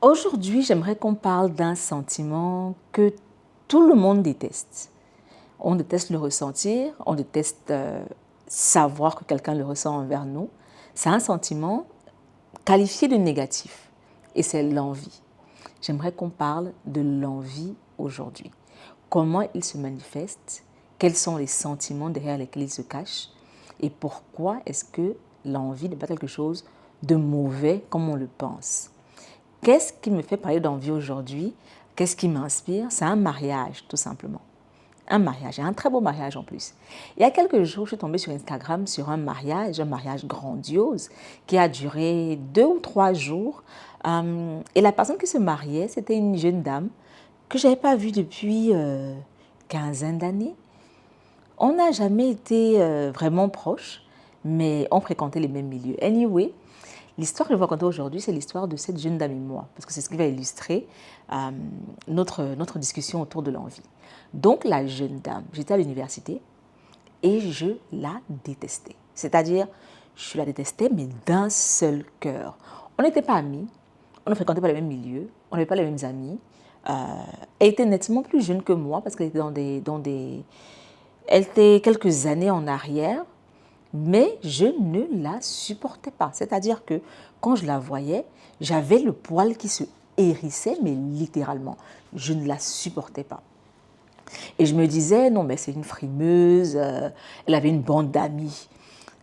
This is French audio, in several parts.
Aujourd'hui, j'aimerais qu'on parle d'un sentiment que tout le monde déteste. On déteste le ressentir, on déteste savoir que quelqu'un le ressent envers nous. C'est un sentiment qualifié de négatif et c'est l'envie. J'aimerais qu'on parle de l'envie aujourd'hui. Comment il se manifeste, quels sont les sentiments derrière lesquels il se cache et pourquoi est-ce que l'envie n'est pas quelque chose de mauvais comme on le pense. Qu'est-ce qui me fait parler d'envie aujourd'hui? Qu'est-ce qui m'inspire? C'est un mariage, tout simplement. Un mariage, et un très beau mariage en plus. Il y a quelques jours, je suis tombée sur Instagram sur un mariage grandiose qui a duré 2 ou 3 jours. Et la personne qui se mariait, c'était une jeune dame que je n'avais pas vue depuis quinzaine d'années. On n'a jamais été vraiment proches, mais on fréquentait les mêmes milieux. Anyway, l'histoire que je vais vous raconter aujourd'hui, c'est l'histoire de cette jeune dame et moi, parce que c'est ce qui va illustrer notre discussion autour de l'envie. Donc, la jeune dame, j'étais à l'université et je la détestais. C'est-à-dire, je la détestais, mais d'un seul cœur. On n'était pas amis, on ne fréquentait pas les mêmes milieux, on n'avait pas les mêmes amis. Elle était nettement plus jeune que moi, parce qu'elle était elle était quelques années en arrière. Mais je ne la supportais pas. C'est-à-dire que quand je la voyais, j'avais le poil qui se hérissait, mais littéralement. Je ne la supportais pas. Et je me disais, non, mais c'est une frimeuse. Elle avait une bande d'amis.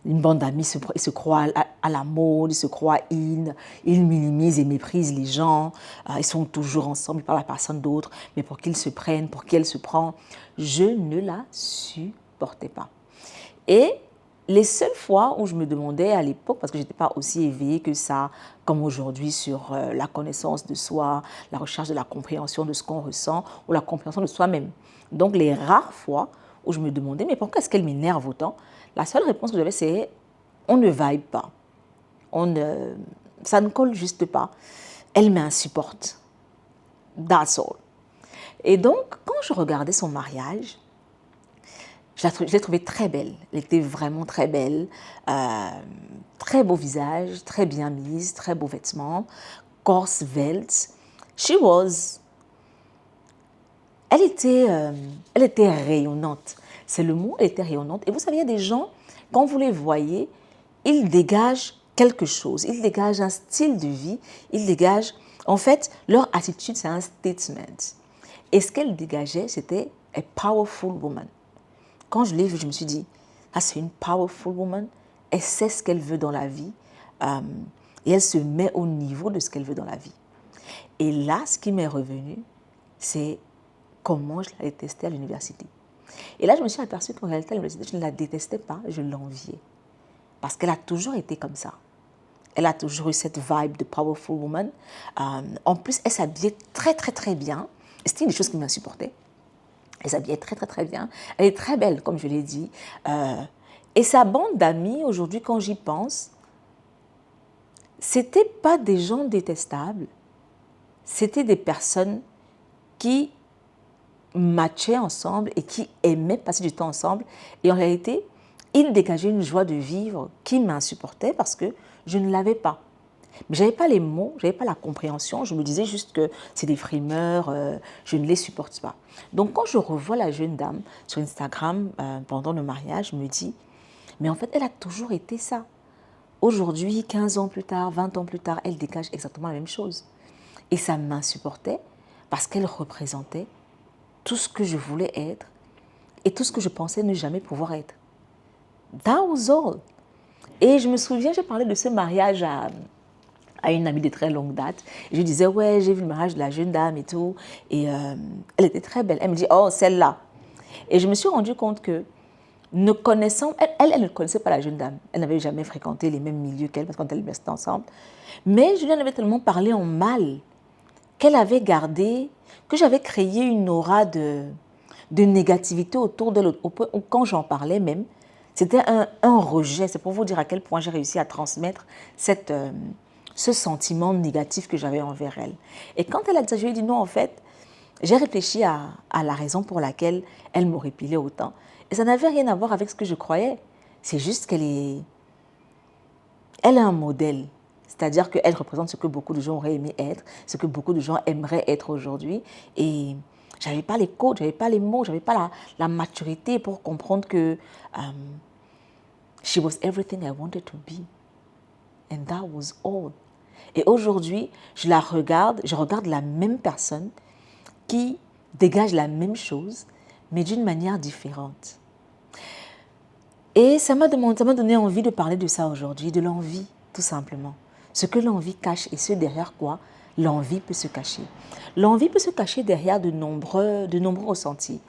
Une bande d'amis, ils se croient à la mode, ils se croient ils minimisent et méprisent les gens. Ils sont toujours ensemble, ils parlent à personne d'autre. Mais pour qu'ils se prennent, pour qu'elle se prend, je ne la supportais pas. Et les seules fois où je me demandais à l'époque, parce que je n'étais pas aussi éveillée que ça, comme aujourd'hui, sur la connaissance de soi, la recherche de la compréhension de ce qu'on ressent ou la compréhension de soi-même. Donc, les rares fois où je me demandais, mais pourquoi est-ce qu'elle m'énerve autant? La seule réponse que j'avais, c'est on ne vibe pas. Ça ne colle juste pas. Elle m'insupporte. That's all. Et donc, quand je regardais son mariage, je l'ai trouvée très belle. Elle était vraiment très belle. Très beau visage, très bien mise, très beaux vêtements, corps svelte. Elle était rayonnante. C'est le mot, elle était rayonnante. Et vous savez, il y a des gens, quand vous les voyez, ils dégagent quelque chose. Ils dégagent un style de vie. Ils dégagent, en fait, leur attitude, c'est un statement. Et ce qu'elle dégageait, c'était a powerful woman. Quand je l'ai vue, je me suis dit, ah, c'est une powerful woman. Elle sait ce qu'elle veut dans la vie et elle se met au niveau de ce qu'elle veut dans la vie. Et là, ce qui m'est revenu, c'est comment je la détestais à l'université. Et là, je me suis aperçue qu'en réalité, à l'université, je ne la détestais pas, je l'enviais. Parce qu'elle a toujours été comme ça. Elle a toujours eu cette vibe de powerful woman. En plus, elle s'habillait très, très, très bien. C'était une des choses qui m'insupportait. Elle s'habillait très, très, très bien. Elle est très belle, comme je l'ai dit. Et sa bande d'amis, aujourd'hui, quand j'y pense, c'était pas des gens détestables. C'était des personnes qui matchaient ensemble et qui aimaient passer du temps ensemble. Et en réalité, ils dégageaient une joie de vivre qui m'insupportait parce que je ne l'avais pas. Mais je n'avais pas les mots, je n'avais pas la compréhension. Je me disais juste que c'est des frimeurs, je ne les supporte pas. Donc quand je revois la jeune dame sur Instagram pendant le mariage, je me dis, mais en fait, elle a toujours été ça. Aujourd'hui, 15 ans plus tard, 20 ans plus tard, elle dégage exactement la même chose. Et ça m'insupportait parce qu'elle représentait tout ce que je voulais être et tout ce que je pensais ne jamais pouvoir être. That was all. Et je me souviens, j'ai parlé de ce mariage à une amie de très longue date. Et je disais, ouais, j'ai vu le mariage de la jeune dame et tout. Et elle était très belle. Elle me dit, oh, celle-là. Et je me suis rendu compte que, ne connaissant, elle ne connaissait pas la jeune dame. Elle n'avait jamais fréquenté les mêmes milieux qu'elle, parce qu'on était restés ensemble. Mais je lui en avais tellement parlé en mal qu'elle avait gardé, que j'avais créé une aura de négativité autour d'elle. Au point où, quand j'en parlais même, c'était un rejet. C'est pour vous dire à quel point j'ai réussi à transmettre ce sentiment négatif que j'avais envers elle. Et quand elle a dit ça, je lui ai dit non, en fait, j'ai réfléchi à la raison pour laquelle elle m'aurait pilé autant. Et ça n'avait rien à voir avec ce que je croyais. C'est juste elle est un modèle. C'est-à-dire qu'elle représente ce que beaucoup de gens auraient aimé être, ce que beaucoup de gens aimeraient être aujourd'hui. Et je n'avais pas les codes, je n'avais pas les mots, je n'avais pas la maturité pour comprendre que she was everything I wanted to be. And that was all. Et aujourd'hui, je regarde la même personne qui dégage la même chose, mais d'une manière différente. Et ça m'a donné envie de parler de ça aujourd'hui, de l'envie, tout simplement. Ce que l'envie cache et ce derrière quoi l'envie peut se cacher. L'envie peut se cacher derrière de nombreux ressentis.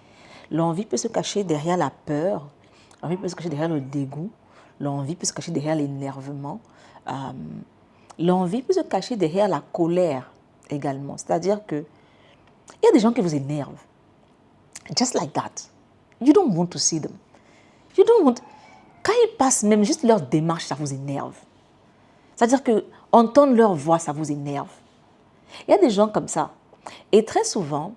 L'envie peut se cacher derrière la peur. L'envie peut se cacher derrière le dégoût. L'envie peut se cacher derrière l'énervement. L'envie peut se cacher derrière la colère également. C'est-à-dire que il y a des gens qui vous énervent. Just like that. You don't want to see them. You don't want... Quand ils passent, même juste leur démarche, ça vous énerve. C'est-à-dire que entendre leur voix, ça vous énerve. Il y a des gens comme ça. Et très souvent,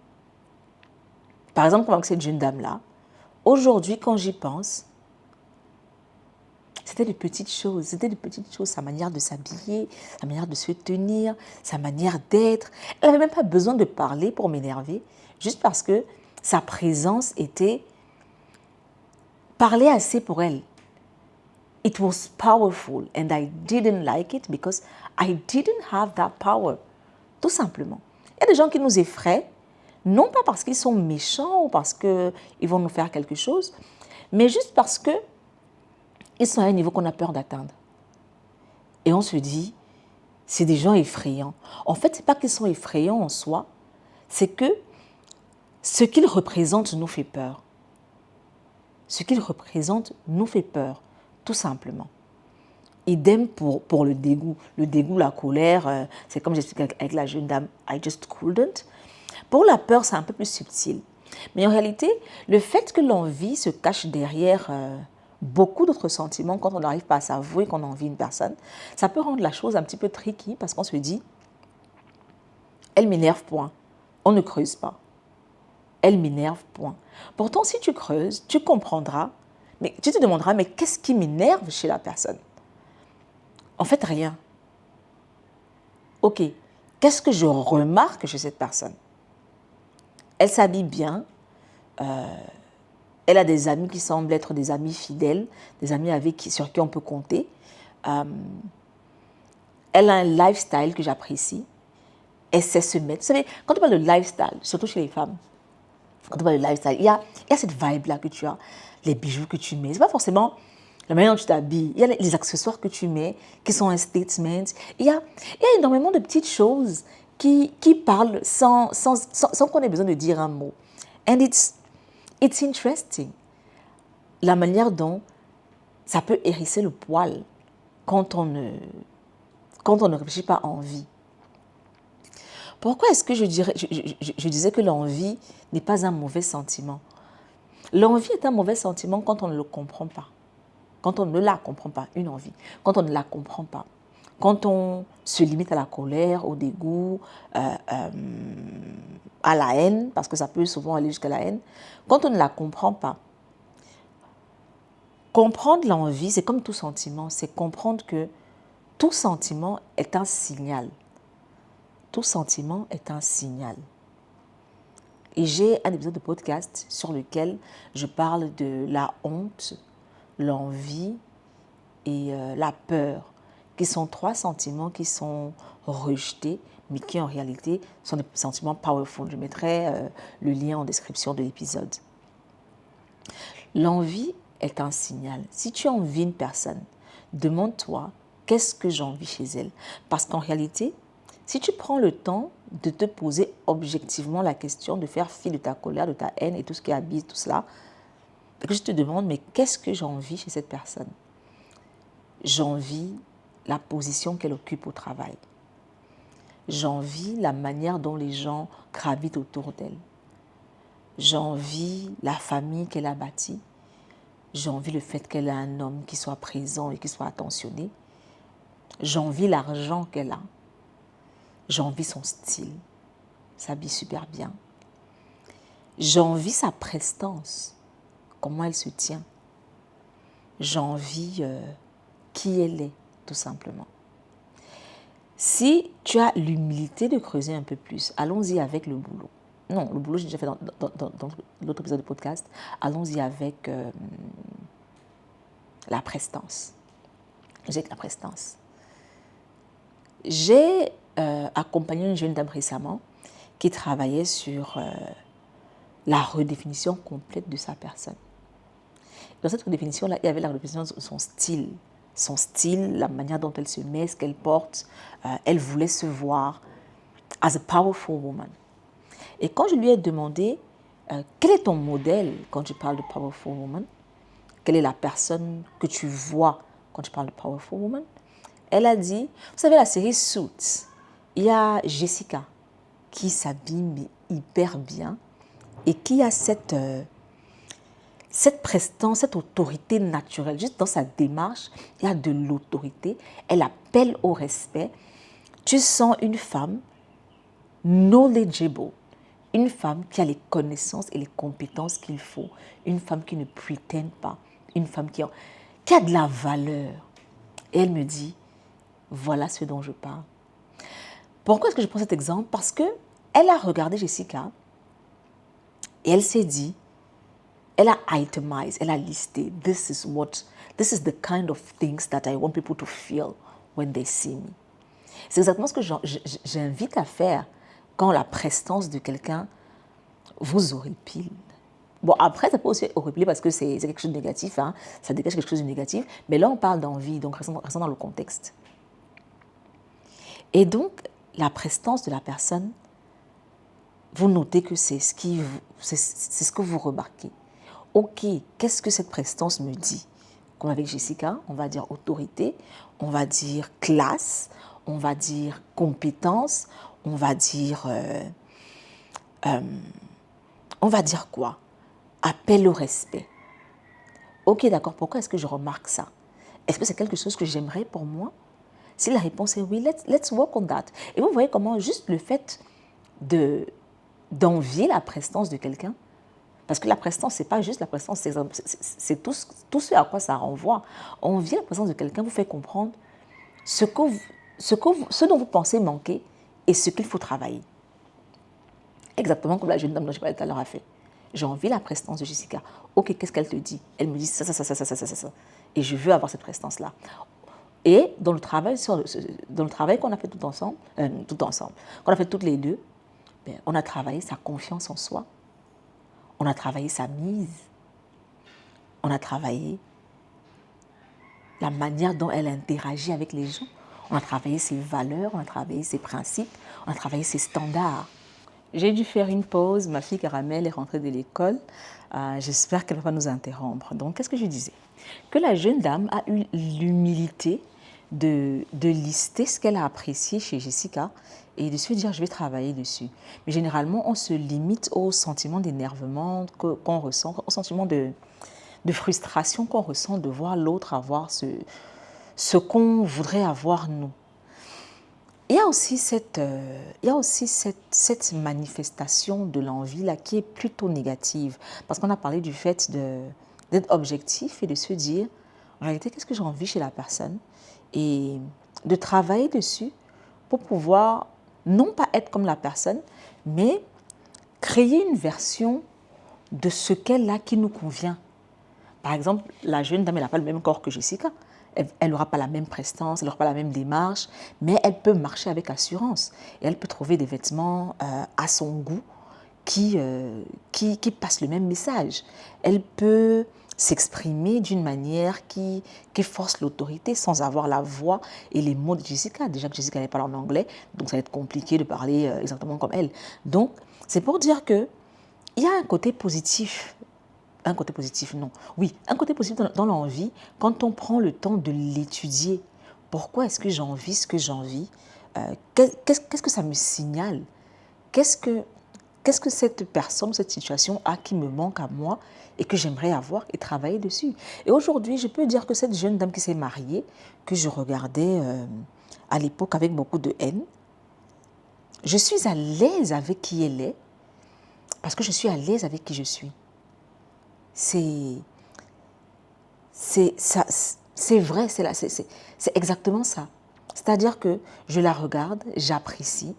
par exemple, comme avec cette jeune dame-là, aujourd'hui, quand j'y pense, c'était des petites choses. C'était des petites choses. Sa manière de s'habiller, sa manière de se tenir, sa manière d'être. Elle n'avait même pas besoin de parler pour m'énerver, juste parce que sa présence parlait assez pour elle. It was powerful and I didn't like it because I didn't have that power. Tout simplement. Il y a des gens qui nous effraient, non pas parce qu'ils sont méchants ou parce qu'ils vont nous faire quelque chose, mais juste parce qu'ils sont à un niveau qu'on a peur d'atteindre. Et on se dit, c'est des gens effrayants. En fait, ce n'est pas qu'ils sont effrayants en soi, c'est que ce qu'ils représentent nous fait peur. Ce qu'ils représentent nous fait peur. Tout simplement. Idem pour le dégoût. Le dégoût, la colère, c'est comme j'expliquais avec la jeune dame, I just couldn't. Pour la peur, c'est un peu plus subtil. Mais en réalité, le fait que l'envie se cache derrière beaucoup d'autres sentiments, quand on n'arrive pas à s'avouer qu'on a envie d'une personne, ça peut rendre la chose un petit peu tricky parce qu'on se dit, elle m'énerve, point. On ne creuse pas. Elle m'énerve, point. Pourtant, si tu creuses, tu comprendras. Mais tu te demanderas, mais qu'est-ce qui m'énerve chez la personne? En fait, rien. Ok, qu'est-ce que je remarque chez cette personne? Elle s'habille bien, elle a des amis qui semblent être des amis fidèles, des amis sur qui on peut compter. Elle a un lifestyle que j'apprécie. Elle sait se mettre. Vous savez, quand on parle de lifestyle, surtout chez les femmes, quand on parle de lifestyle, il y a cette vibe-là que tu as. Les bijoux que tu mets, ce n'est pas forcément la manière dont tu t'habilles. Il y a les accessoires que tu mets qui sont un statement. Il y a énormément de petites choses qui parlent sans qu'on ait besoin de dire un mot. And it's interesting. La manière dont ça peut hérisser le poil quand on ne réfléchit pas à envie. Pourquoi est-ce que je disais que l'envie n'est pas un mauvais sentiment? L'envie est un mauvais sentiment quand on ne le comprend pas. Quand on ne la comprend pas, une envie. Quand on ne la comprend pas. Quand on se limite à la colère, au dégoût, à la haine, parce que ça peut souvent aller jusqu'à la haine. Quand on ne la comprend pas. Comprendre l'envie, c'est comme tout sentiment. C'est comprendre que tout sentiment est un signal. Tout sentiment est un signal. Et j'ai un épisode de podcast sur lequel je parle de la honte, l'envie et la peur, qui sont 3 sentiments qui sont rejetés, mais qui en réalité sont des sentiments powerful. Je mettrai le lien en description de l'épisode. L'envie est un signal. Si tu envies une personne, demande-toi qu'est-ce que j'envie chez elle. Parce qu'en réalité, si tu prends le temps de te poser objectivement la question, de faire fi de ta colère, de ta haine et tout ce qui habite tout cela, et que je te demande, mais qu'est-ce que j'envie chez cette personne? J'envie la position qu'elle occupe au travail. J'envie la manière dont les gens gravitent autour d'elle. J'envie la famille qu'elle a bâtie. J'envie le fait qu'elle a un homme qui soit présent et qui soit attentionné. J'envie l'argent qu'elle a. J'envie son style. S'habille super bien. J'envie sa prestance. Comment elle se tient. J'envie qui elle est, tout simplement. Si tu as l'humilité de creuser un peu plus, allons-y avec le boulot. Non, le boulot, j'ai déjà fait dans l'autre épisode de podcast. Allons-y avec la prestance. J'ai la prestance. J'ai accompagné une jeune dame récemment qui travaillait sur la redéfinition complète de sa personne. Dans cette redéfinition-là, il y avait la redéfinition de son style. Son style, la manière dont elle se met, ce qu'elle porte. Elle voulait se voir as a powerful woman. Et quand je lui ai demandé quel est ton modèle quand tu parles de powerful woman, quelle est la personne que tu vois quand tu parles de powerful woman, elle a dit, vous savez la série Suits, il y a Jessica qui s'habille hyper bien et qui a cette prestance, cette autorité naturelle. Juste dans sa démarche, il y a de l'autorité. Elle appelle au respect. Tu sens une femme knowledgeable, une femme qui a les connaissances et les compétences qu'il faut, une femme qui ne prétend pas, une femme qui a de la valeur. Et elle me dit, voilà ce dont je parle. Pourquoi est-ce que je prends cet exemple? Parce qu'elle a regardé Jessica et elle s'est dit, elle a itemized, elle a listé, this is the kind of things that I want people to feel when they see me. C'est exactement ce que j'invite à faire quand la prestance de quelqu'un vous horripile. Bon, après, ça peut aussi horripiler parce que c'est quelque chose de négatif, hein, ça dégage quelque chose de négatif, mais là, on parle d'envie, donc restons dans le contexte. Et donc, la prestance de la personne, vous notez que c'est ce que vous remarquez. Ok, qu'est-ce que cette prestance me dit? Comme avec Jessica, on va dire autorité, on va dire classe, on va dire compétence, on va dire quoi? Appel au respect. Ok, d'accord, pourquoi est-ce que je remarque ça? Est-ce que c'est quelque chose que j'aimerais pour moi? Si la réponse est oui, let's work on that. Et vous voyez comment juste le fait d'envier la prestance de quelqu'un, parce que la prestance, ce n'est pas juste la prestance, c'est tout ce à quoi ça renvoie. Envier la prestance de quelqu'un vous fait comprendre ce dont vous pensez manquer et ce qu'il faut travailler. Exactement comme la jeune dame dont je parlais tout à l'heure a fait. J'ai envie la prestance de Jessica. Ok, qu'est-ce qu'elle te dit? Elle me dit ça. Et je veux avoir cette prestance-là. Et dans le travail qu'on a fait tout ensemble, qu'on a fait toutes les deux, on a travaillé sa confiance en soi, on a travaillé sa mise, on a travaillé la manière dont elle interagit avec les gens, on a travaillé ses valeurs, on a travaillé ses principes, on a travaillé ses standards. J'ai dû faire une pause, ma fille Caramel est rentrée de l'école, j'espère qu'elle ne va pas nous interrompre. Donc, qu'est-ce que je disais? Que la jeune dame a eu l'humilité de lister ce qu'elle a apprécié chez Jessica et de se dire je vais travailler dessus. Mais généralement, on se limite au sentiment d'énervement qu'on ressent, au sentiment de frustration qu'on ressent de voir l'autre avoir ce qu'on voudrait avoir nous. Il y a aussi cette manifestation de l'envie là qui est plutôt négative parce qu'on a parlé du fait d'être objectif et de se dire en réalité qu'est-ce que j'ai envie chez la personne et de travailler dessus pour pouvoir non pas être comme la personne mais créer une version de ce qu'elle a qui nous convient. Par exemple, la jeune dame, elle n'a pas le même corps que Jessica. Elle n'aura pas la même prestance, elle n'aura pas la même démarche, mais elle peut marcher avec assurance. Et elle peut trouver des vêtements à son goût qui passent le même message. Elle peut s'exprimer d'une manière qui force l'autorité sans avoir la voix et les mots de Jessica. Déjà que Jessica n'est pas en anglais, donc ça va être compliqué de parler exactement comme elle. Donc, c'est pour dire qu'il y a un côté positif. Un côté positif, non. Oui, un côté positif dans l'envie, quand on prend le temps de l'étudier. Pourquoi est-ce que j'envie ce que j'envie? Qu'est-ce que ça me signale? Qu'est-ce que cette personne, cette situation a qui me manque à moi et que j'aimerais avoir et travailler dessus? Et aujourd'hui, je peux dire que cette jeune dame qui s'est mariée, que je regardais à l'époque avec beaucoup de haine, je suis à l'aise avec qui elle est parce que je suis à l'aise avec qui je suis. C'est vrai, c'est exactement ça. C'est-à-dire que je la regarde, j'apprécie,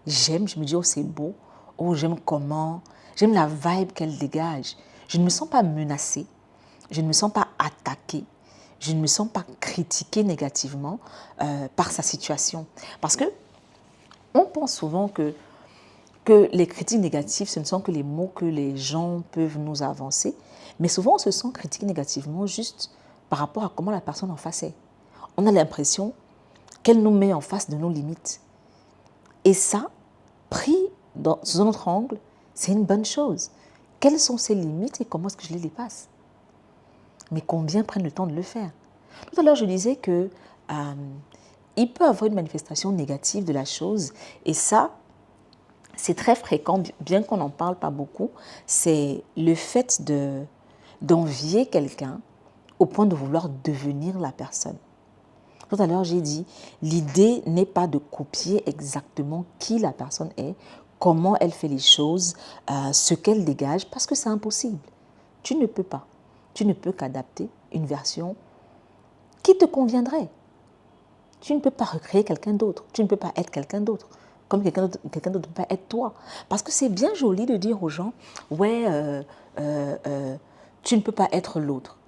j'aime, je me dis, oh c'est beau, oh j'aime comment, j'aime la vibe qu'elle dégage. Je ne me sens pas menacée, je ne me sens pas attaquée, je ne me sens pas critiquée négativement par sa situation. Parce que on pense souvent que les critiques négatives, ce ne sont que les mots que les gens peuvent nous avancer, mais souvent on se sent critiqué négativement juste par rapport à comment la personne en face est. On a l'impression qu'elle nous met en face de nos limites. Et ça, pris sous un autre angle, c'est une bonne chose. Quelles sont ces limites et comment est-ce que je les dépasse? Mais combien prennent le temps de le faire? Tout à l'heure, je disais que il peut y avoir une manifestation négative de la chose, et ça, c'est très fréquent, bien qu'on n'en parle pas beaucoup, c'est le fait d'envier quelqu'un au point de vouloir devenir la personne. Tout à l'heure, j'ai dit, l'idée n'est pas de copier exactement qui la personne est, comment elle fait les choses, ce qu'elle dégage, parce que c'est impossible. Tu ne peux pas. Tu ne peux qu'adapter une version qui te conviendrait. Tu ne peux pas recréer quelqu'un d'autre. Tu ne peux pas être quelqu'un d'autre. Comme quelqu'un d'autre ne peut pas être toi. Parce que c'est bien joli de dire aux gens, ouais, tu ne peux pas être l'autre.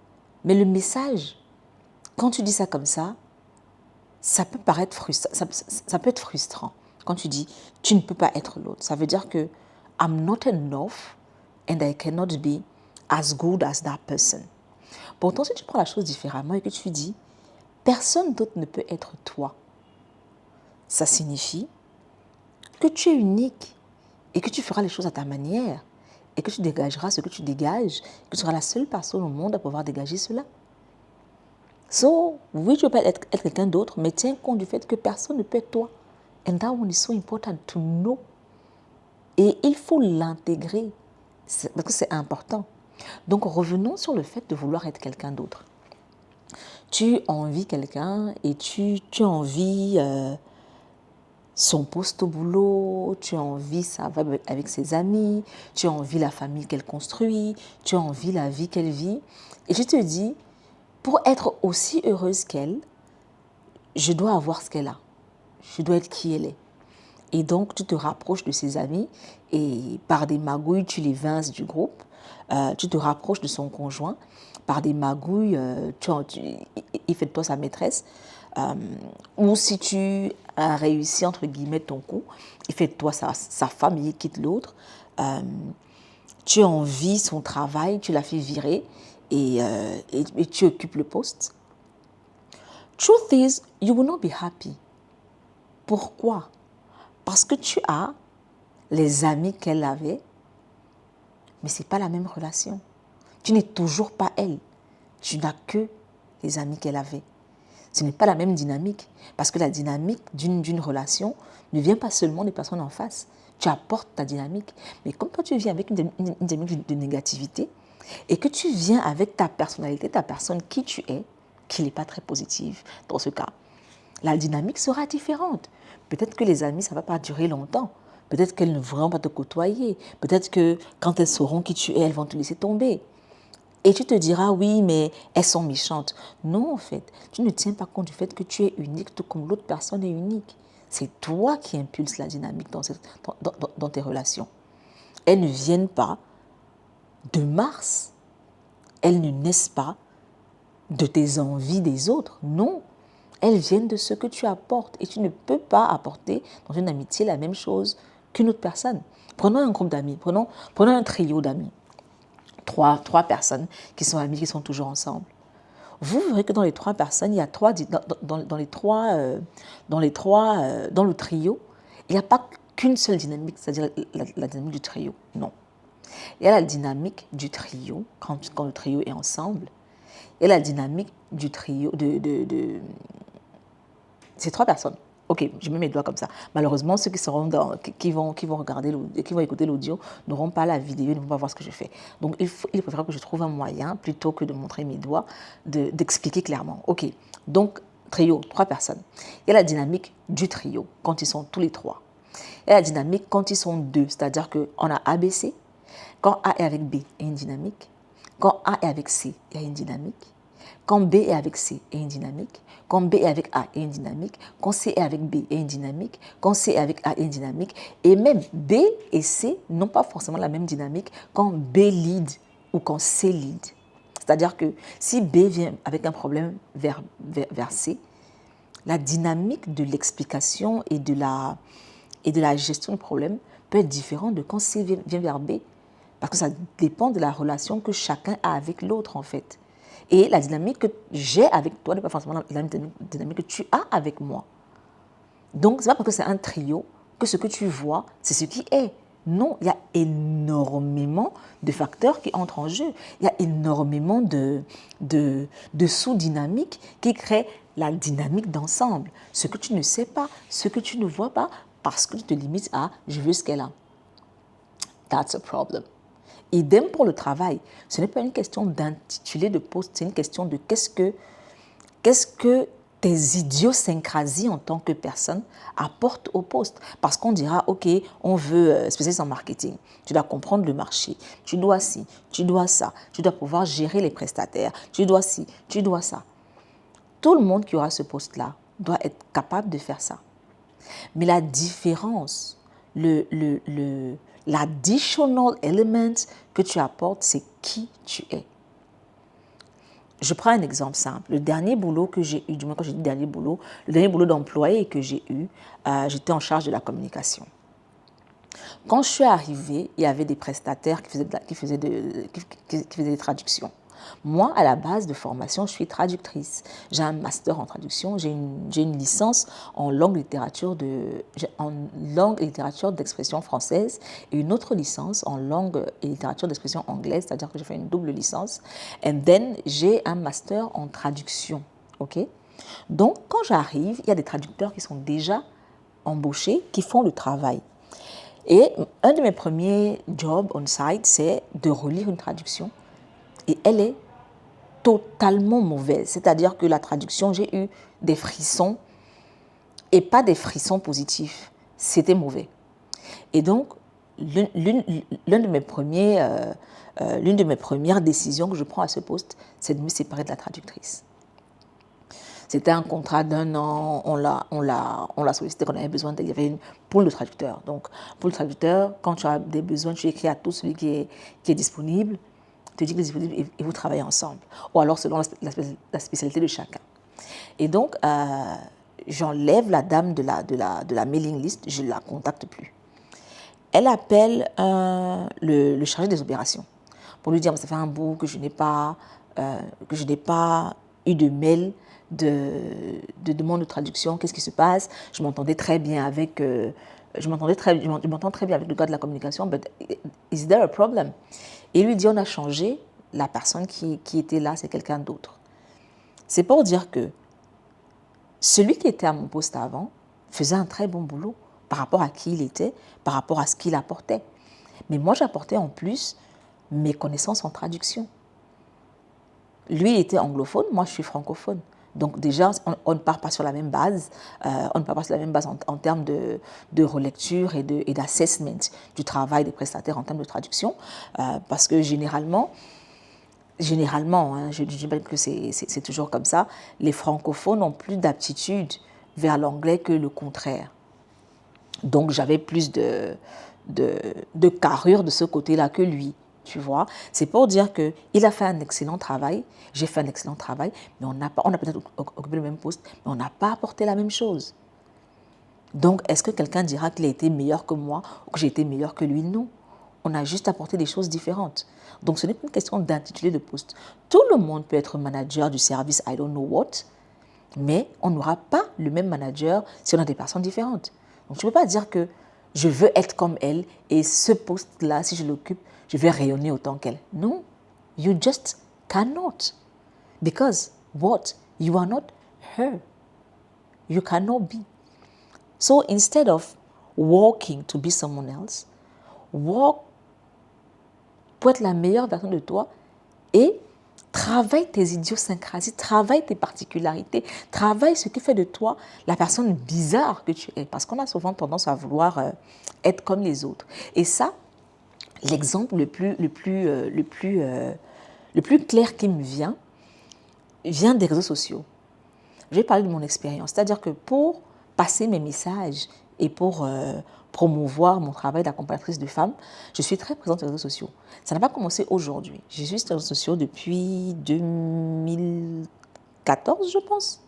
Mais le message, quand tu dis ça comme ça peut paraître frustrant, ça peut être frustrant. Quand tu dis, tu ne peux pas être l'autre, ça veut dire que I'm not enough and I cannot be as good as that person. Pourtant, si tu prends la chose différemment et que tu dis, personne d'autre ne peut être toi, ça signifie que tu es unique et que tu feras les choses à ta manière et que tu dégageras ce que tu dégages, que tu seras la seule personne au monde à pouvoir dégager cela. So, oui, tu peux être quelqu'un d'autre, mais tiens compte du fait que personne ne peut être toi. And that one is so important to know. Et il faut l'intégrer, parce que c'est important. Donc, revenons sur le fait de vouloir être quelqu'un d'autre. Tu envies quelqu'un et tu envies son poste au boulot, tu envies sa vibe avec ses amis, tu envies la famille qu'elle construit, tu envies la vie qu'elle vit. Et je te dis, pour être aussi heureuse qu'elle, je dois avoir ce qu'elle a. Je dois être qui elle est. Et donc, tu te rapproches de ses amis et par des magouilles, tu les vinces du groupe. Tu te rapproches de son conjoint. Par des magouilles, il fait de toi sa maîtresse. Ou si tu as réussi, entre guillemets, ton coup, il fait de toi sa femme et il quitte l'autre. Tu envies son travail, tu l'as fait virer et tu occupes le poste. Truth is, you will not be happy. Pourquoi? Parce que tu as les amis qu'elle avait, mais ce n'est pas la même relation. Tu n'es toujours pas elle. Tu n'as que les amis qu'elle avait. Ce n'est pas la même dynamique, parce que la dynamique d'une relation ne vient pas seulement des personnes en face. Tu apportes ta dynamique. Mais comme toi, tu viens avec une dynamique de négativité et que tu viens avec ta personnalité, ta personne, qui tu es, qui n'est pas très positive dans ce cas, la dynamique sera différente. Peut-être que les amis, ça ne va pas durer longtemps. Peut-être qu'elles ne voudront pas te côtoyer. Peut-être que quand elles sauront qui tu es, elles vont te laisser tomber. Et tu te diras, oui, mais elles sont méchantes. Non, en fait, tu ne tiens pas compte du fait que tu es unique, tout comme l'autre personne est unique. C'est toi qui impulses la dynamique dans tes relations. Elles ne viennent pas de Mars. Elles ne naissent pas de tes envies des autres. Non, elles viennent de ce que tu apportes. Et tu ne peux pas apporter dans une amitié la même chose qu'une autre personne. Prenons un groupe d'amis, prenons un trio d'amis. Trois personnes qui sont amies, qui sont toujours ensemble. Vous verrez que dans les trois personnes, il y a dans le trio, il n'y a pas qu'une seule dynamique, c'est-à-dire la dynamique du trio. Non. Il y a la dynamique du trio, quand le trio est ensemble. Il y a la dynamique du trio de ces trois personnes. Ok, je mets mes doigts comme ça. Malheureusement, ceux qui vont regarder, qui vont écouter l'audio n'auront pas la vidéo, ne vont pas voir ce que je fais. Donc, il est préférable que je trouve un moyen, plutôt que de montrer mes doigts, d'expliquer clairement. Ok, donc, trio, trois personnes. Il y a la dynamique du trio, quand ils sont tous les trois. Il y a la dynamique quand ils sont deux, c'est-à-dire qu'on a ABC. Quand A est avec B, il y a une dynamique. Quand A est avec C, il y a une dynamique. Quand B est avec C, il y a une dynamique. Quand B est avec A, il y a une dynamique. Quand C est avec B, il y a une dynamique. Quand C est avec A, il y a une dynamique. Et même B et C n'ont pas forcément la même dynamique quand B lead ou quand C lead. C'est-à-dire que si B vient avec un problème vers C, la dynamique de l'explication et de la gestion du problème peut être différente de quand C vient vers B. Parce que ça dépend de la relation que chacun a avec l'autre, en fait. Et la dynamique que j'ai avec toi n'est pas forcément la même dynamique que tu as avec moi. Donc, ce n'est pas parce que c'est un trio que ce que tu vois, c'est ce qui est. Non, il y a énormément de facteurs qui entrent en jeu. Il y a énormément de sous-dynamiques qui créent la dynamique d'ensemble. Ce que tu ne sais pas, ce que tu ne vois pas, parce que tu te limites à « je veux ce qu'elle a ». That's a problem. Idem pour le travail. Ce n'est pas une question d'intitulé de poste, c'est une question de qu'est-ce que tes idiosyncrasies en tant que personne apportent au poste. Parce qu'on dira, OK, on veut spécialiste en marketing. Tu dois comprendre le marché. Tu dois ci, tu dois ça. Tu dois pouvoir gérer les prestataires. Tu dois ci, tu dois ça. Tout le monde qui aura ce poste-là doit être capable de faire ça. Mais la différence, l'additional element que tu apportes, c'est qui tu es. Je prends un exemple simple. Le dernier boulot que j'ai eu, du moins quand j'ai dit dernier boulot, le dernier boulot d'employé que j'ai eu, j'étais en charge de la communication. Quand je suis arrivée, il y avait des prestataires qui faisaient des traductions. Moi, à la base de formation, je suis traductrice. J'ai un master en traduction, j'ai une licence en langue littérature d'expression française et une autre licence en langue et littérature d'expression anglaise, c'est-à-dire que j'ai fait une double licence. And then, j'ai un master en traduction. Okay? Donc, quand j'arrive, il y a des traducteurs qui sont déjà embauchés, qui font le travail. Et un de mes premiers jobs on-site, c'est de relire une traduction. Et elle est totalement mauvaise. C'est-à-dire que la traduction, j'ai eu des frissons et pas des frissons positifs. C'était mauvais. Et donc, l'une de mes premières décisions que je prends à ce poste, c'est de me séparer de la traductrice. C'était un contrat d'1 an, on l'a sollicité, qu'on avait besoin d'elle. Il y avait une pool de traducteurs. Donc, pool de traducteurs, quand tu as des besoins, tu écris à tout celui qui est disponible, te dit qu'il est disponible et vous travaillez ensemble. Ou alors selon la spécialité de chacun. Et donc, j'enlève la dame de la mailing list, je ne la contacte plus. Elle appelle le chargé des opérations pour lui dire, ça fait un bout que je n'ai pas eu de mail de demande de traduction, qu'est-ce qui se passe? Je m'entendais très bien avec je m'entends très bien avec le gars de la communication, but is there a problem? Et lui dit, on a changé, la personne qui était là, c'est quelqu'un d'autre. C'est pour dire que celui qui était à mon poste avant faisait un très bon boulot par rapport à qui il était, par rapport à ce qu'il apportait. Mais moi, j'apportais en plus mes connaissances en traduction. Lui, il était anglophone, moi, je suis francophone. Donc déjà, on ne part pas sur la même base, en termes de relecture et d'assessment du travail des prestataires en termes de traduction, parce que généralement, hein, je dis pas que c'est toujours comme ça, les francophones ont plus d'aptitude vers l'anglais que le contraire. Donc j'avais plus de carrure de ce côté-là que lui. Tu vois, c'est pour dire qu'il a fait un excellent travail, j'ai fait un excellent travail, mais on a peut-être occupé le même poste, mais on n'a pas apporté la même chose. Donc, est-ce que quelqu'un dira qu'il a été meilleur que moi ou que j'ai été meilleur que lui? Non. On a juste apporté des choses différentes. Donc, ce n'est pas une question d'intitulé de poste. Tout le monde peut être manager du service I don't know what, mais on n'aura pas le même manager si on a des personnes différentes. Donc, tu ne peux pas dire que je veux être comme elle et ce poste-là, si je l'occupe, je vais rayonner autant qu'elle. Non, you just cannot. Because what? You are not her. You cannot be. So instead of walking to be someone else, walk pour être la meilleure version de toi et travaille tes idiosyncrasies, travaille tes particularités, travaille ce qui fait de toi la personne bizarre que tu es. Parce qu'on a souvent tendance à vouloir être comme les autres. Et ça, l'exemple le plus clair qui me vient, vient des réseaux sociaux. Je vais parler de mon expérience. C'est-à-dire que pour passer mes messages et pour promouvoir mon travail d'accompagnatrice de femmes, je suis très présente sur les réseaux sociaux. Ça n'a pas commencé aujourd'hui. Je suis sur les réseaux sociaux depuis 2014, je pense,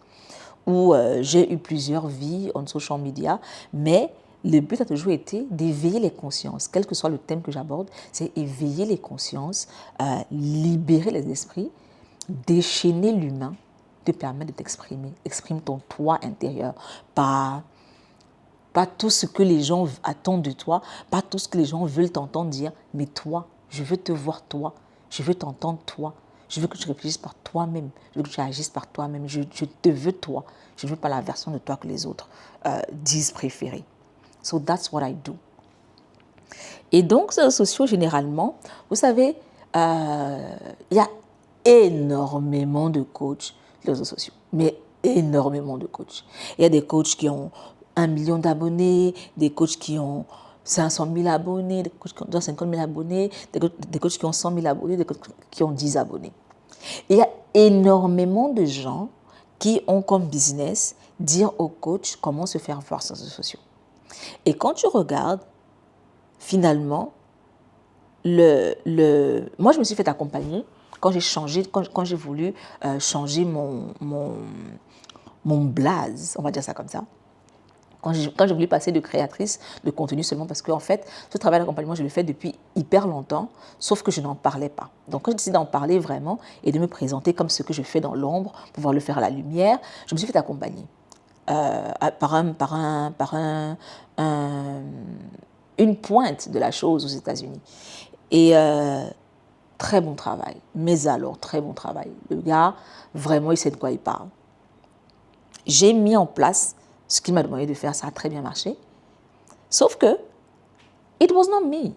où j'ai eu plusieurs vies en social media, mais le but a toujours été d'éveiller les consciences, quel que soit le thème que j'aborde, c'est éveiller les consciences, libérer les esprits, déchaîner l'humain, te permettre de t'exprimer. Exprime ton toi intérieur, pas tout ce que les gens attendent de toi, pas tout ce que les gens veulent t'entendre dire, mais toi, je veux te voir toi, je veux t'entendre toi, je veux que tu réfléchisses par toi-même, je veux que tu agisses par toi-même, je te veux toi, je ne veux pas la version de toi que les autres disent préférer. So that's what I do. Et donc, sur les réseaux sociaux, généralement, vous savez, il y a énormément de coachs sur les réseaux sociaux, mais énormément de coachs. Il y a des coachs qui ont 1 million d'abonnés, des coachs qui ont 500 000 abonnés, des coachs qui ont 50 000 abonnés, des coachs qui ont 100 000 abonnés, des coachs qui ont 10 abonnés. Et il y a énormément de gens qui ont comme business dire aux coachs comment se faire voir sur les réseaux sociaux. Et quand tu regardes, finalement, moi, je me suis fait accompagner quand j'ai voulu changer mon blaze, on va dire ça comme ça. Quand j'ai voulu passer de créatrice de contenu seulement parce qu'en fait, ce travail d'accompagnement, je le fais depuis hyper longtemps, sauf que je n'en parlais pas. Donc, quand j'ai décidé d'en parler vraiment et de me présenter comme ce que je fais dans l'ombre, pour pouvoir le faire à la lumière, je me suis fait accompagner par une pointe de la chose aux États-Unis. Et très bon travail, mais alors très bon travail. Le gars, vraiment, il sait de quoi il parle. J'ai mis en place ce qu'il m'a demandé de faire, ça a très bien marché. Sauf que, it was not me.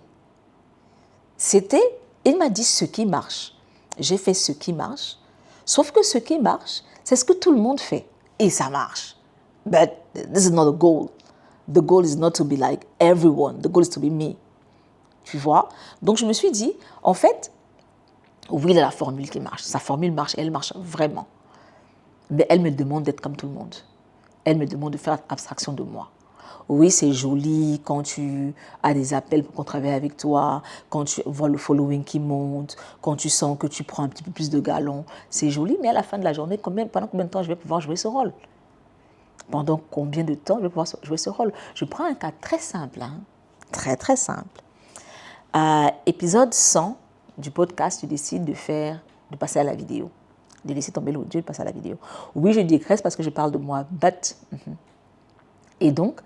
Il m'a dit ce qui marche. J'ai fait ce qui marche. Sauf que ce qui marche, c'est ce que tout le monde fait. Et ça marche. But this is not the goal. The goal is not to be like everyone. The goal is to be me. Tu vois? Donc, je me suis dit, en fait, oui, il y a la formule qui marche. Sa formule marche, elle marche vraiment. Mais elle me demande d'être comme tout le monde. Elle me demande de faire abstraction de moi. Oui, c'est joli quand tu as des appels pour qu'on travaille avec toi, quand tu vois le following qui monte, quand tu sens que tu prends un petit peu plus de galons. C'est joli, mais à la fin de la journée, pendant combien de temps je vais pouvoir jouer ce rôle? Pendant combien de temps je vais pouvoir jouer ce rôle? Je prends un cas très simple, hein? Très, très simple. Épisode 100 du podcast, tu décides de passer à la vidéo. De laisser tomber l'audio et de passer à la vidéo. Oui, je dégraisse parce que je parle de moi, but... Et donc,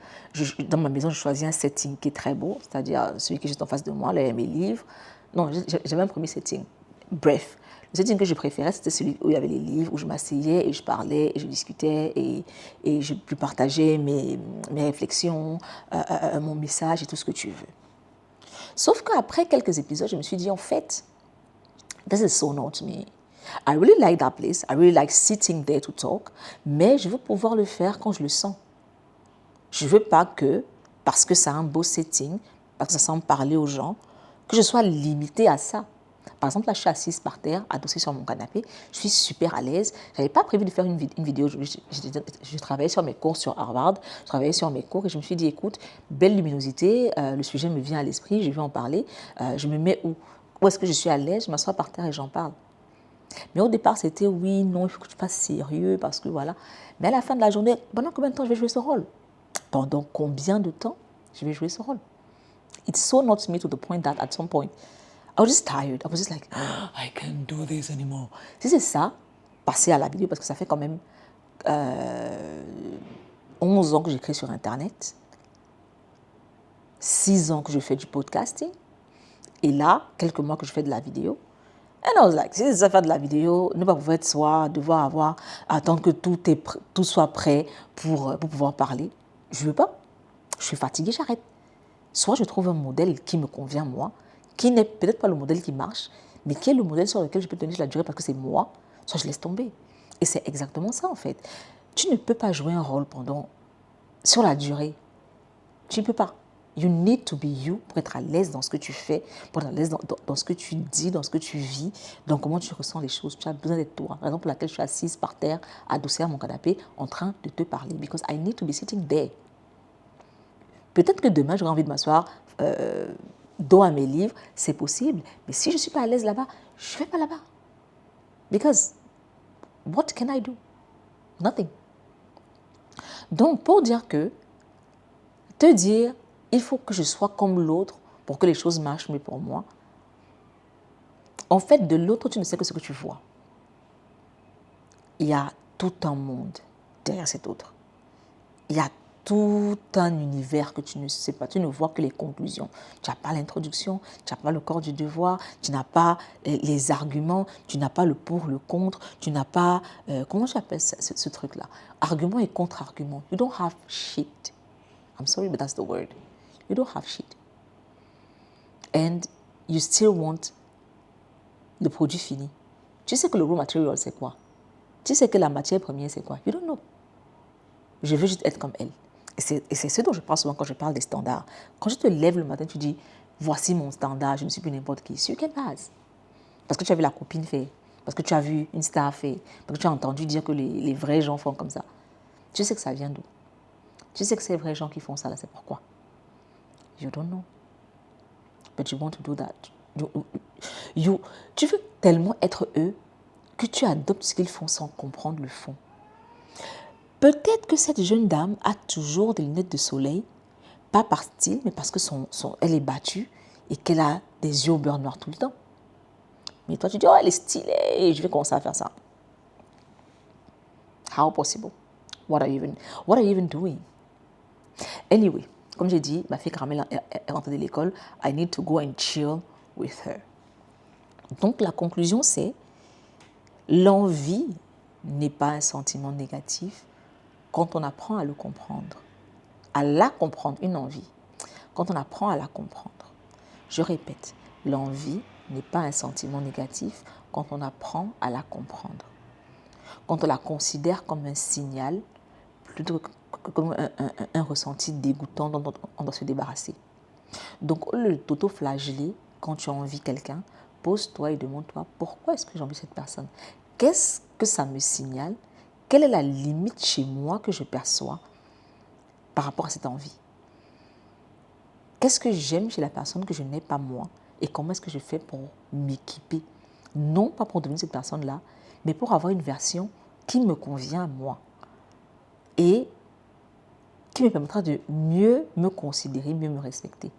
dans ma maison, je choisis un setting qui est très beau, c'est-à-dire celui qui est juste en face de moi, là, il y a mes livres. Non, j'avais un premier setting. Bref, le setting que je préférais, c'était celui où il y avait les livres, où je m'asseyais et je parlais et je discutais et je partageais mes réflexions, mon message et tout ce que tu veux. Sauf qu'après quelques épisodes, je me suis dit, en fait, this is so not me. I really like that place, I really like sitting there to talk, mais je veux pouvoir le faire quand je le sens. Je ne veux pas que, parce que ça a un beau setting, parce que ça semble parler aux gens, que je sois limitée à ça. Par exemple, là, je suis assise par terre, adossée sur mon canapé, je suis super à l'aise. Je n'avais pas prévu de faire une vidéo. Je travaillais sur mes cours sur Harvard, je travaillais sur mes cours et je me suis dit, écoute, belle luminosité, le sujet me vient à l'esprit, je vais en parler, je me mets où? Où est-ce que je suis à l'aise? Je m'assois par terre et j'en parle. Mais au départ, c'était oui, non, il faut que tu fasses sérieux parce que voilà. Mais à la fin de la journée, pendant combien de temps je vais jouer ce rôle? Pendant combien de temps je vais jouer ce rôle? It's so not me to the point that at some point, I was just tired. I was just like, I can't do this anymore. Si c'est ça, passer à la vidéo, parce que ça fait quand même 11 ans que j'écris sur Internet, 6 ans que je fais du podcasting, et là, quelques mois que je fais de la vidéo. And I was like, si c'est ça faire de la vidéo, ne pas pouvoir être soi, devoir attendre que tout soit prêt pour pouvoir parler. Je ne veux pas. Je suis fatiguée, j'arrête. Soit je trouve un modèle qui me convient, moi, qui n'est peut-être pas le modèle qui marche, mais qui est le modèle sur lequel je peux tenir la durée parce que c'est moi, soit je laisse tomber. Et c'est exactement ça, en fait. Tu ne peux pas jouer un rôle sur la durée. Tu ne peux pas. You need to be you pour être à l'aise dans ce que tu fais, pour être à l'aise dans ce que tu dis, dans ce que tu vis, dans comment tu ressens les choses. Tu as besoin d'être toi. La raison pour laquelle je suis assise par terre, adossée à mon canapé, en train de te parler. Because I need to be sitting there. Peut-être que demain, j'aurai envie de m'asseoir dos à mes livres. C'est possible. Mais si je ne suis pas à l'aise là-bas, je ne vais pas là-bas. Because what can I do? Nothing. Donc, pour dire que, te dire, il faut que je sois comme l'autre pour que les choses marchent mieux pour moi. En fait, de l'autre, tu ne sais que ce que tu vois. Il y a tout un monde derrière cet autre. Il y a tout un univers que tu ne sais pas. Tu ne vois que les conclusions. Tu n'as pas l'introduction, tu n'as pas le corps du devoir, tu n'as pas les arguments, tu n'as pas le pour, le contre, tu n'as pas... comment j'appelle ce truc-là? Argument et contre-argument. You don't have shit. I'm sorry, but that's the word. You don't have shit. And you still want le produit fini. Tu sais que le raw material, c'est quoi? Tu sais que la matière première, c'est quoi? You don't know. Je veux juste être comme elle. Et c'est ce dont je parle souvent quand je parle des standards. Quand je te lève le matin, tu dis, voici mon standard, je ne suis plus n'importe qui. You can pass. Parce que tu as vu la copine faire, parce que tu as vu une star faire, parce que tu as entendu dire que les vrais gens font comme ça. Tu sais que ça vient d'où? Tu sais que ces vrais gens qui font ça, là, c'est pourquoi? You don't know. But you want to do that. Tu veux tellement être eux que tu adoptes ce qu'ils font sans comprendre le fond. Peut-être que cette jeune dame a toujours des lunettes de soleil, pas par style, mais parce que elle est battue et qu'elle a des yeux au beurre noir tout le temps. Mais toi, tu dis, oh, elle est stylée, je vais commencer à faire ça. How possible? What are you even doing? Anyway, comme j'ai dit, ma fille Caramel est rentrée de l'école. I need to go and chill with her. Donc, la conclusion, c'est l'envie n'est pas un sentiment négatif quand on apprend à le comprendre. À la comprendre, une envie. Quand on apprend à la comprendre. Je répète, l'envie n'est pas un sentiment négatif quand on apprend à la comprendre. Quand on la considère comme un signal, plutôt que comme un ressenti dégoûtant dont on doit se débarrasser. Donc, au lieu de t'auto-flageller quand tu as envie de quelqu'un, pose-toi et demande-toi pourquoi est-ce que j'ai envie de cette personne? Qu'est-ce que ça me signale? Quelle est la limite chez moi que je perçois par rapport à cette envie? Qu'est-ce que j'aime chez la personne que je n'ai pas moi? Et comment est-ce que je fais pour m'équiper? Non pas pour devenir cette personne-là, mais pour avoir une version qui me convient à moi. Et qui me permettra de mieux me considérer, mieux me respecter.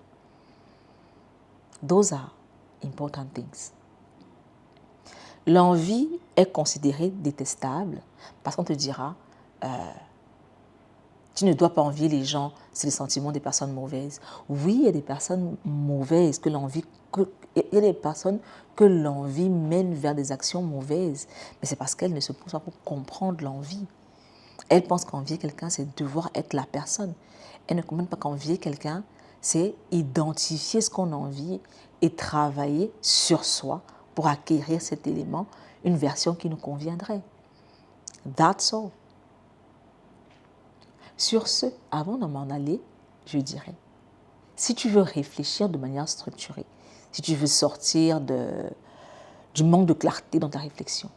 Those are important things. L'envie est considérée détestable parce qu'on te dira tu ne dois pas envier les gens, c'est le sentiment des personnes mauvaises. Oui, il y a des personnes mauvaises il y a des personnes que l'envie mène vers des actions mauvaises, mais c'est parce qu'elles ne se posent pas pour comprendre l'envie. Elle pense qu'envier quelqu'un, c'est devoir être la personne. Elle ne comprend pas qu'envier quelqu'un, c'est identifier ce qu'on envie et travailler sur soi pour acquérir cet élément, une version qui nous conviendrait. That's all. Sur ce, avant de m'en aller, je dirais, si tu veux réfléchir de manière structurée, si tu veux sortir du manque de clarté dans ta réflexion,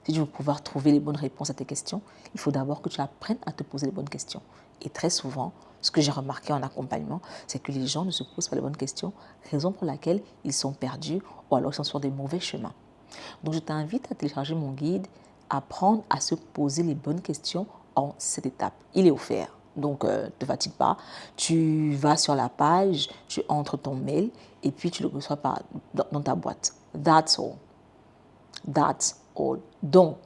si tu veux pouvoir trouver les bonnes réponses à tes questions, il faut d'abord que tu apprennes à te poser les bonnes questions. Et très souvent, ce que j'ai remarqué en accompagnement, c'est que les gens ne se posent pas les bonnes questions, raison pour laquelle ils sont perdus ou alors ils sont sur des mauvais chemins. Donc je t'invite à télécharger mon guide, apprendre à se poser les bonnes questions en 7 étapes. Il est offert, donc ne te fatigue pas. Tu vas sur la page, tu entres ton mail et puis tu le reçois dans ta boîte. That's all. That's all. Donc,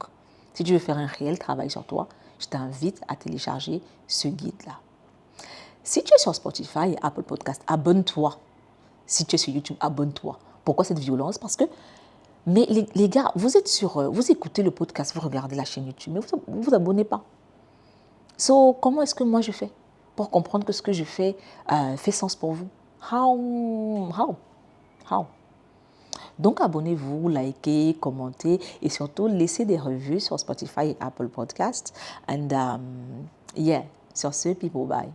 si tu veux faire un réel travail sur toi, je t'invite à télécharger ce guide-là. Si tu es sur Spotify et Apple Podcast, abonne-toi. Si tu es sur YouTube, abonne-toi. Pourquoi cette violence? Parce que, mais les gars, vous écoutez le podcast, vous regardez la chaîne YouTube, mais vous ne vous abonnez pas. So, comment est-ce que moi je fais pour comprendre que ce que je fais fait sens pour vous? How? Donc, abonnez-vous, likez, commentez et surtout, laissez des revues sur Spotify et Apple Podcasts. And yeah, sur ce, people, bye.